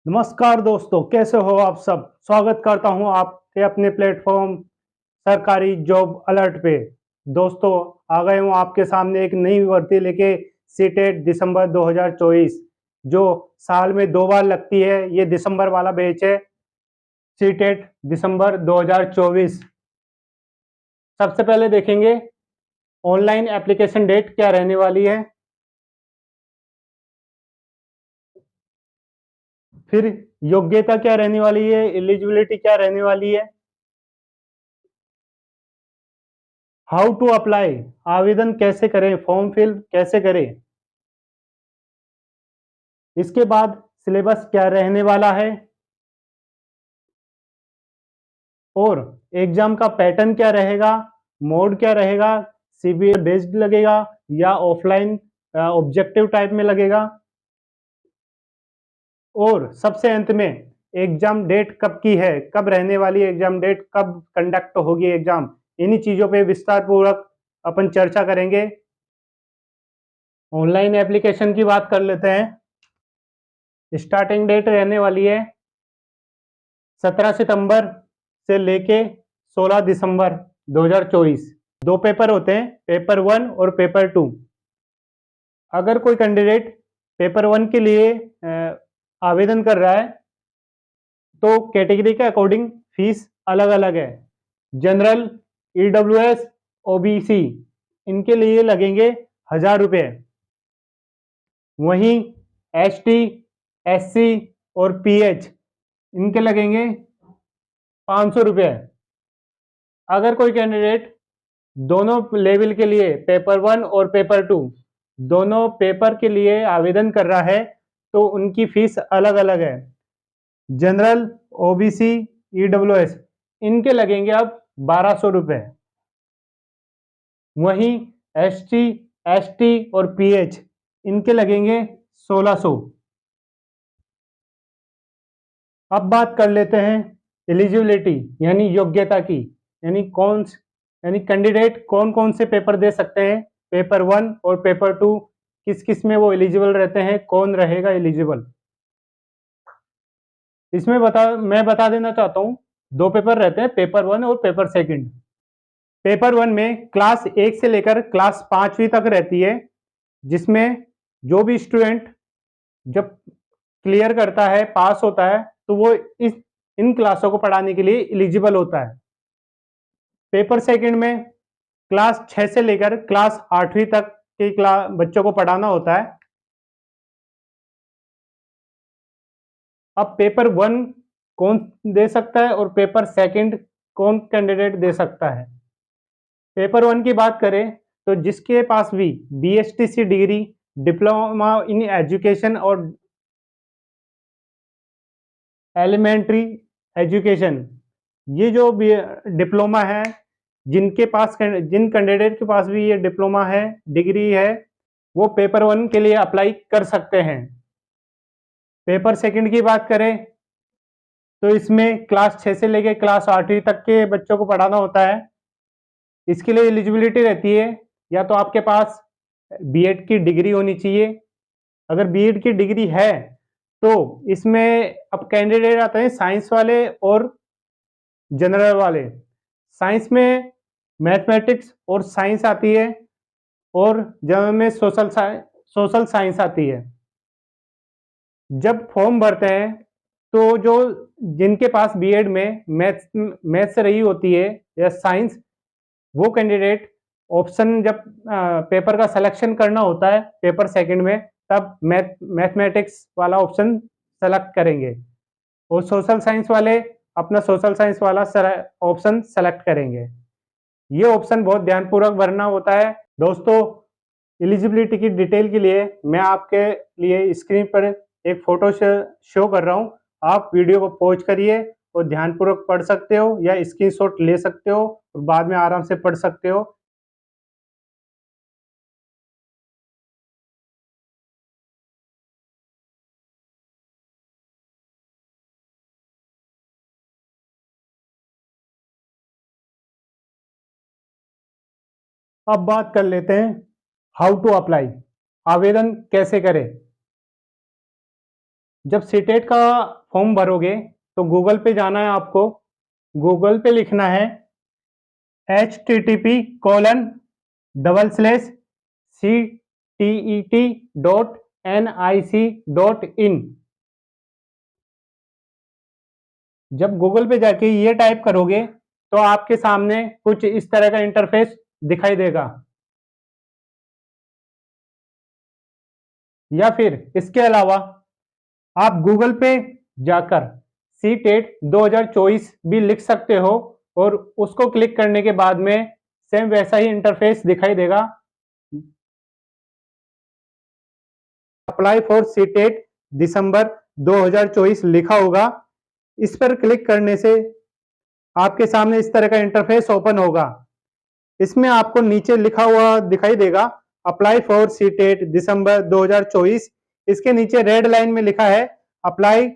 नमस्कार दोस्तों, कैसे हो आप सब। स्वागत करता हूं आपके अपने प्लेटफॉर्म सरकारी जॉब अलर्ट पे। दोस्तों, आ गए हूं आपके सामने एक नई भर्ती लेके। सीटेट दिसंबर 2024 जो साल में 2 बार लगती है, ये दिसंबर वाला बैच है। सीटेट दिसंबर 2024। सबसे पहले देखेंगे ऑनलाइन एप्लीकेशन डेट क्या रहने वाली है, फिर योग्यता क्या रहने वाली है, एलिजिबिलिटी क्या रहने वाली है, हाउ टू अप्लाई, आवेदन कैसे करें, फॉर्म फिल कैसे करें। इसके बाद सिलेबस क्या रहने वाला है और एग्जाम का पैटर्न क्या रहेगा, मोड क्या रहेगा, सीबीए बेस्ड लगेगा या ऑफलाइन ऑब्जेक्टिव टाइप में लगेगा, और सबसे अंत में एग्जाम डेट कब की है, कब रहने वाली है एग्जाम डेट, कब कंडक्ट होगी एग्जाम। इन्हीं चीजों पे विस्तार पूर्वक अपन चर्चा करेंगे। ऑनलाइन एप्लीकेशन की बात कर लेते हैं। स्टार्टिंग डेट रहने वाली है 17 सितंबर से लेके 16 दिसंबर 2024। दो पेपर होते हैं, पेपर 1 और पेपर 2। अगर कोई कैंडिडेट पेपर 1 के लिए आवेदन कर रहा है तो कैटेगरी के अकॉर्डिंग फीस अलग अलग है। जनरल, ईडब्ल्यूएस, ओबीसी इनके लिए लगेंगे 1000 रुपये। वहीं एसटी, एससी और पीएच इनके लगेंगे 500 रुपये। अगर कोई कैंडिडेट दोनों लेवल के लिए पेपर 1 और पेपर 2 दोनों पेपर के लिए आवेदन कर रहा है तो उनकी फीस अलग अलग है। जनरल, ओबीसी, ईडब्ल्यूएस इनके लगेंगे अब 1200 रुपये। वहीं एसटी, एसटी और पीएच इनके लगेंगे 1600। अब बात कर लेते हैं एलिजिबिलिटी यानी योग्यता की, यानी यानी कैंडिडेट कौन कौन से पेपर दे सकते हैं। पेपर 1 और पेपर 2 किस किस में वो एलिजिबल रहते हैं, कौन रहेगा एलिजिबल। इसमें मैं बता देना चाहता हूँ, दो पेपर रहते हैं, पेपर 1 और पेपर 2। पेपर 1 में क्लास 1 से लेकर क्लास 5वीं तक रहती है, जिसमें जो भी स्टूडेंट जब क्लियर करता है, पास होता है, तो वो इन क्लासों को पढ़ाने के लिए एलिजिबल होता है। पेपर 2 में क्लास 6 से लेकर क्लास 8वीं तक के बच्चों को पढ़ाना होता है। अब पेपर 1 कौन दे सकता है और पेपर 2 कौन कैंडिडेट दे सकता है। पेपर 1 की बात करें तो जिसके पास भी BSTC degree, diploma in education और एलिमेंट्री एजुकेशन, ये जो डिप्लोमा है, जिन कैंडिडेट के पास भी ये डिप्लोमा है, डिग्री है, वो पेपर 1 के लिए अप्लाई कर सकते हैं। पेपर 2 की बात करें तो इसमें क्लास 6 से लेकर क्लास 8वीं तक के बच्चों को पढ़ाना होता है। इसके लिए एलिजिबिलिटी रहती है, या तो आपके पास बीएड की डिग्री होनी चाहिए। अगर बीएड की डिग्री है तो इसमें अब कैंडिडेट आते हैं साइंस वाले और जनरल वाले। साइंस में मैथमेटिक्स और साइंस आती है, और जनरल में सोशल साइंस आती है। जब फॉर्म भरते हैं तो जो जिनके पास बीएड में मैथ्स रही होती है या साइंस, वो कैंडिडेट ऑप्शन जब पेपर का सिलेक्शन करना होता है पेपर 2 में, तब मैथमेटिक्स वाला ऑप्शन सेलेक्ट करेंगे, और सोशल साइंस वाले अपना सोशल साइंस वाला ऑप्शन सेलेक्ट करेंगे। ये ऑप्शन बहुत ध्यानपूर्वक भरना होता है। दोस्तों, एलिजिबिलिटी की डिटेल के लिए मैं आपके लिए स्क्रीन पर एक फोटो शो कर रहा हूँ। आप वीडियो को पॉज करिए और ध्यानपूर्वक पढ़ सकते हो या स्क्रीनशॉट ले सकते हो और बाद में आराम से पढ़ सकते हो। अब बात कर लेते हैं हाउ टू अप्लाई, आवेदन कैसे करें। जब सीटेट का फॉर्म भरोगे तो गूगल पे जाना है आपको। गूगल पे लिखना है http://cet.nic.in। जब गूगल पे जाके ये टाइप करोगे तो आपके सामने कुछ इस तरह का इंटरफेस दिखाई देगा। या फिर इसके अलावा आप गूगल पे जाकर सीटेट 2024 भी लिख सकते हो और उसको क्लिक करने के बाद में सेम वैसा ही इंटरफेस दिखाई देगा। अप्लाई फॉर सीटेट दिसंबर 2024 लिखा होगा। इस पर क्लिक करने से आपके सामने इस तरह का इंटरफेस ओपन होगा। इसमें आपको नीचे लिखा हुआ दिखाई देगा अप्लाई फॉर सीटेट दिसंबर 2024। इसके नीचे रेड लाइन में लिखा है अप्लाई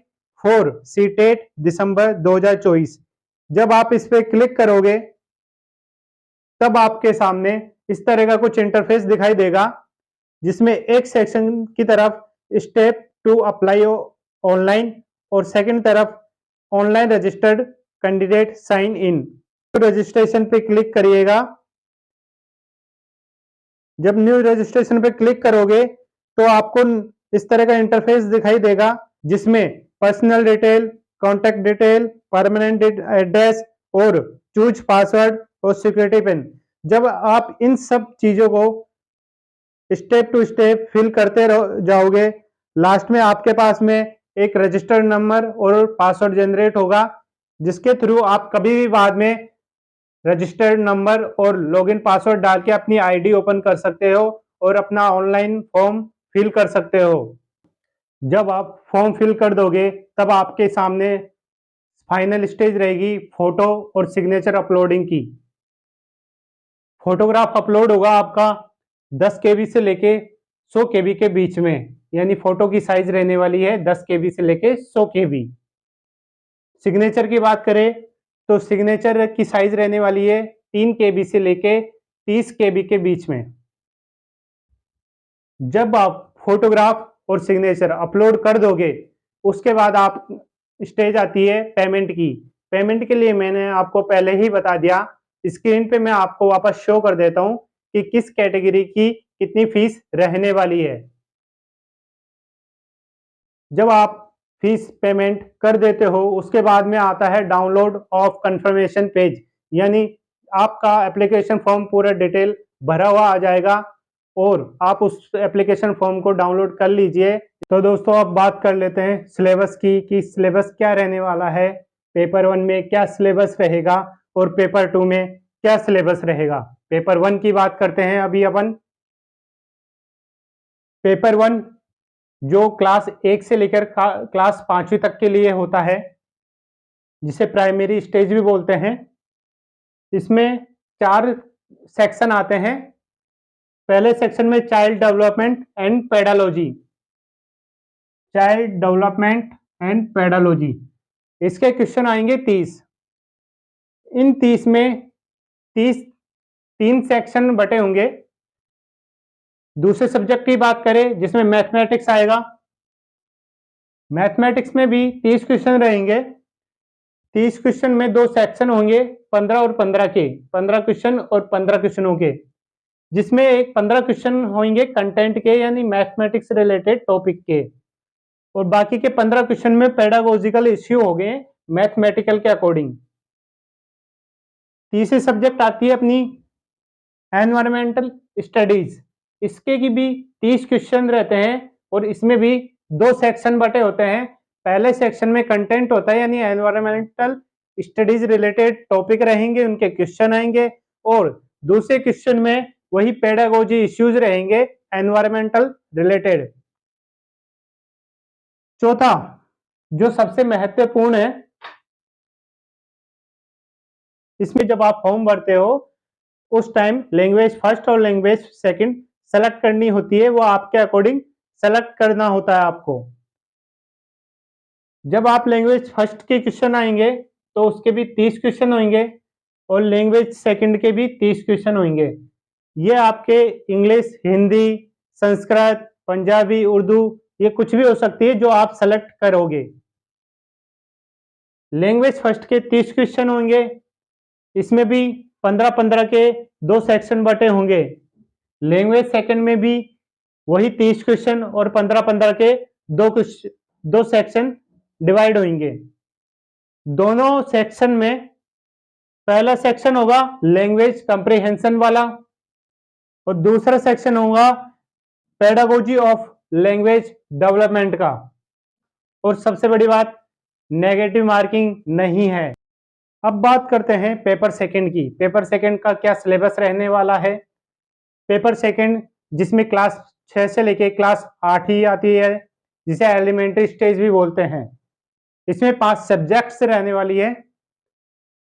फॉर सीटेट दिसंबर 2024। जब आप इस पर क्लिक करोगे तब आपके सामने इस तरह का कुछ इंटरफेस दिखाई देगा, जिसमें एक सेक्शन की तरफ स्टेप टू अप्लाई ऑनलाइन और सेकंड तरफ online registered candidate sign in. तो रजिस्ट्रेशन पे क्लिक करिएगा। जब न्यू रजिस्ट्रेशन पे क्लिक करोगे तो आपको इस तरह का इंटरफेस दिखाई देगा, जिसमें personal detail, contact detail, permanent address और चूज पासवर्ड और सिक्योरिटी पिन। जब आप इन सब चीजों को स्टेप टू स्टेप फिल करते जाओगे, लास्ट में आपके पास में एक रजिस्टर्ड नंबर और पासवर्ड जनरेट होगा, जिसके थ्रू आप कभी भी बाद में रजिस्टर्ड नंबर और लॉगिन पासवर्ड डाल के अपनी आईडी ओपन कर सकते हो और अपना ऑनलाइन फॉर्म फिल कर सकते हो। जब आप फॉर्म फिल कर दोगे तब आपके सामने फाइनल स्टेज रहेगी फोटो और सिग्नेचर अपलोडिंग की। फोटोग्राफ अपलोड होगा आपका 10 केबी से लेके 100 केबी के बीच में, यानी फोटो की साइज रहने वाली है 10 केबी से लेके 100 केबी। सिग्नेचर की बात करें तो सिग्नेचर की साइज रहने वाली है 3 केबी से लेके 30 केबी के बीच में। जब आप फोटोग्राफ और सिग्नेचर अपलोड कर दोगे उसके बाद आप स्टेज आती है पेमेंट की। पेमेंट के लिए मैंने आपको पहले ही बता दिया, स्क्रीन पे मैं आपको वापस शो कर देता हूं कि किस कैटेगरी की कितनी फीस रहने वाली है। जब आप फीस पेमेंट कर देते हो उसके बाद में आता है डाउनलोड ऑफ कंफर्मेशन पेज, यानी आपका एप्लीकेशन फॉर्म पूरा डिटेल भरा हुआ आ जाएगा और आप उस एप्लीकेशन फॉर्म को डाउनलोड कर लीजिए। तो दोस्तों अब बात कर लेते हैं सिलेबस की कि सिलेबस क्या रहने वाला है, पेपर 1 में क्या सिलेबस रहेगा और पेपर 2 में क्या सिलेबस रहेगा। पेपर 1 की बात करते हैं अभी अपन। पेपर 1 जो क्लास 1 से लेकर क्लास 5वीं तक के लिए होता है, जिसे प्राइमरी स्टेज भी बोलते हैं। इसमें 4 सेक्शन आते हैं। पहले सेक्शन में child development and pedology, child development and pedology, इसके क्वेश्चन आएंगे 30। इन 30 में 3 सेक्शन बटे होंगे। दूसरे सब्जेक्ट की बात करें जिसमें मैथमेटिक्स आएगा, मैथमेटिक्स में भी 30 क्वेश्चन रहेंगे। 30 क्वेश्चन में 2 सेक्शन होंगे 15 और 15 के, 15 क्वेश्चन और 15 क्वेश्चनों के, जिसमें एक 15 क्वेश्चन होंगे कंटेंट के यानी मैथमेटिक्स रिलेटेड टॉपिक के, और बाकी के 15 क्वेश्चन में पेडागोजिकल इश्यू हो गए मैथमेटिकल के अकॉर्डिंग। तीसरी सब्जेक्ट आती है अपनी एनवायरमेंटल स्टडीज, इसके की भी 30 क्वेश्चन रहते हैं और इसमें भी 2 सेक्शन बटे होते हैं। पहले सेक्शन में कंटेंट होता है यानी एनवायरमेंटल स्टडीज रिलेटेड टॉपिक रहेंगे, उनके क्वेश्चन आएंगे, और दूसरे क्वेश्चन में वही पेडागोजी इश्यूज रहेंगे एनवायरमेंटल रिलेटेड। चौथा जो सबसे महत्वपूर्ण है, इसमें जब आप फॉर्म भरते हो उस टाइम लैंग्वेज फर्स्ट और लैंग्वेज सेकंड सेलेक्ट करनी होती है, वो आपके अकॉर्डिंग सेलेक्ट करना होता है आपको। जब आप लैंग्वेज फर्स्ट के क्वेश्चन आएंगे तो उसके भी 30 क्वेश्चन होंगे और लैंग्वेज सेकंड के भी 30 क्वेश्चन होंगे। ये आपके इंग्लिश, हिंदी, संस्कृत, पंजाबी, उर्दू ये कुछ भी हो सकती है जो आप सेलेक्ट करोगे। लैंग्वेज फर्स्ट के 30 क्वेश्चन होंगे, इसमें भी 15-15 के 2 सेक्शन बटे होंगे। लैंग्वेज सेकंड में भी वही 30 क्वेश्चन और 15-15 के 2 सेक्शन डिवाइड होंगे। दोनों सेक्शन में पहला सेक्शन होगा लैंग्वेज कंप्रीहेंशन वाला और दूसरा सेक्शन होगा पेडागोजी ऑफ लैंग्वेज डेवलपमेंट का। और सबसे बड़ी बात, नेगेटिव मार्किंग नहीं है। अब बात करते हैं पेपर सेकंड की। पेपर सेकंड का क्या सिलेबस रहने वाला है। पेपर सेकंड जिसमें क्लास 6 से लेके क्लास 8 ही आती है, जिसे एलिमेंट्री स्टेज भी बोलते हैं। इसमें 5 सब्जेक्ट्स रहने वाली है।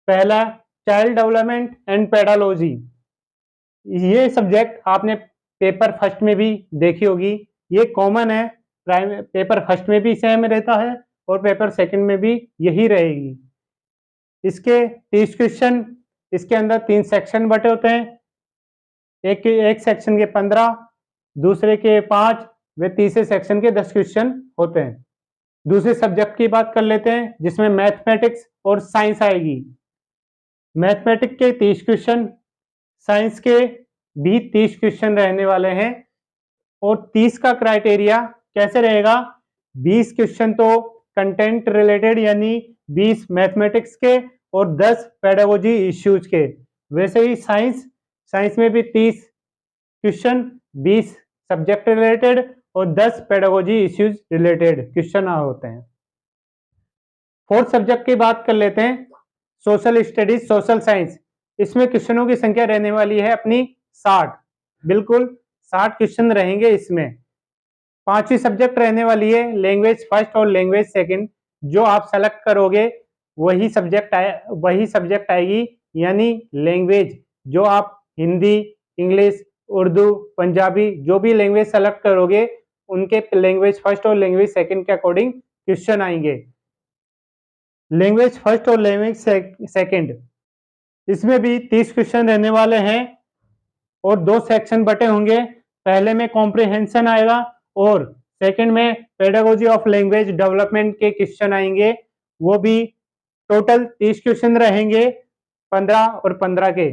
पहला चाइल्ड डेवलपमेंट एंड पेडालॉजी। ये सब्जेक्ट आपने पेपर फर्स्ट में भी देखी होगी, ये कॉमन है, पेपर फर्स्ट में भी सेम रहता है और पेपर सेकंड में भी यही रहेगी। इसके 30 क्वेश्चन, इसके अंदर 3 सेक्शन बटे होते हैं, एक सेक्शन के 15, दूसरे के 5 व तीसरे सेक्शन के 10 क्वेश्चन होते हैं। दूसरे सब्जेक्ट की बात कर लेते हैं जिसमें मैथमेटिक्स और साइंस आएगी। मैथमेटिक्स के 30 क्वेश्चन, साइंस के भी 30 क्वेश्चन रहने वाले हैं और 30 का क्राइटेरिया कैसे रहेगा, 20 क्वेश्चन तो कंटेंट रिलेटेड यानी 20 मैथमेटिक्स के और 10 पेडागोजी इश्यूज के। वैसे ही साइंस में भी 30 क्वेश्चन, 20 सब्जेक्ट रिलेटेड और 10 पेडागोजी इश्यूज रिलेटेड क्वेश्चन होते हैं। फोर्थ सब्जेक्ट की बात कर लेते हैं, सोशल स्टडीज सोशल साइंस। इसमें क्वेश्चनों की संख्या रहने वाली है अपनी 60, बिल्कुल 60 क्वेश्चन रहेंगे इसमें। 5वीं सब्जेक्ट रहने वाली है लैंग्वेज फर्स्ट और लैंग्वेज सेकंड। जो आप सेलेक्ट करोगे वही सब्जेक्ट आएगी, यानी लैंग्वेज जो आप हिंदी, इंग्लिश, उर्दू, पंजाबी जो भी लैंग्वेज सेलेक्ट करोगे उनके लैंग्वेज फर्स्ट और लैंग्वेज सेकंड के अकॉर्डिंग क्वेश्चन आएंगे। लैंग्वेज फर्स्ट और लैंग्वेज सेकंड, इसमें भी 30 क्वेश्चन रहने वाले हैं और 2 सेक्शन बटे होंगे। पहले में कॉम्प्रिहेंशन आएगा और सेकंड में पेडागोजी ऑफ लैंग्वेज डेवलपमेंट के क्वेश्चन आएंगे। वो भी टोटल 30 क्वेश्चन रहेंगे, 15 और 15 के।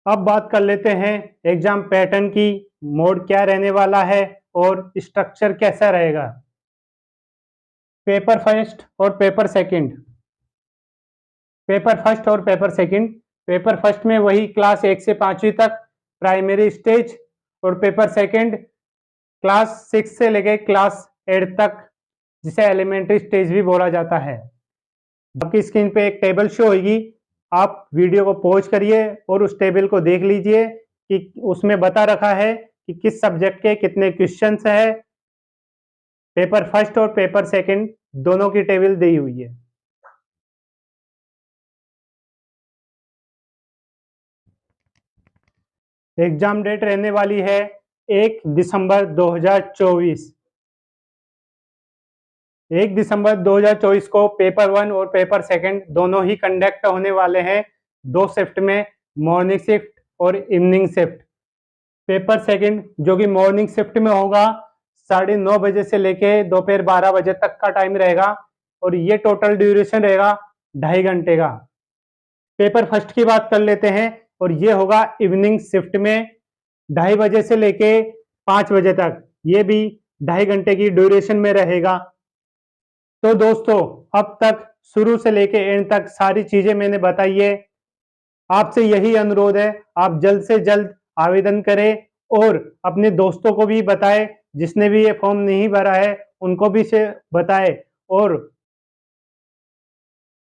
अब बात कर लेते हैं एग्जाम पैटर्न की, मोड क्या रहने वाला है और स्ट्रक्चर कैसा रहेगा। पेपर फर्स्ट और पेपर सेकंड। पेपर फर्स्ट और पेपर सेकंड, पेपर फर्स्ट में वही क्लास 1 से 5वीं तक प्राइमरी स्टेज और पेपर सेकंड क्लास 6 से लेके क्लास 8 तक, जिसे एलिमेंट्री स्टेज भी बोला जाता है। आपकी स्क्रीन पे एक टेबल शो होगी, आप वीडियो को पॉज करिए और उस टेबल को देख लीजिए कि उसमें बता रखा है कि किस सब्जेक्ट के कितने क्वेश्चंस है। पेपर फर्स्ट और पेपर सेकंड दोनों की टेबल दी हुई है। एग्जाम डेट रहने वाली है 1 दिसंबर 2024। 1 दिसंबर 2024 को पेपर 1 और पेपर सेकंड दोनों ही कंडक्ट होने वाले हैं, 2 शिफ्ट में, मॉर्निंग शिफ्ट और इवनिंग शिफ्ट। पेपर सेकंड जो कि मॉर्निंग शिफ्ट में होगा 9:30 बजे से लेके दोपहर 12 बजे तक का टाइम रहेगा और ये टोटल ड्यूरेशन रहेगा 2.5 घंटे का। पेपर फर्स्ट की बात कर लेते हैं और ये होगा इवनिंग शिफ्ट में 2:30 बजे से लेके 5 बजे तक, ये भी 2.5 घंटे की ड्यूरेशन में रहेगा। तो दोस्तों अब तक शुरू से लेके एंड तक सारी चीजें मैंने बताई है। आपसे यही अनुरोध है, आप जल्द से जल्द आवेदन करें और अपने दोस्तों को भी बताएं, जिसने भी ये फॉर्म नहीं भरा है उनको भी से बताएं और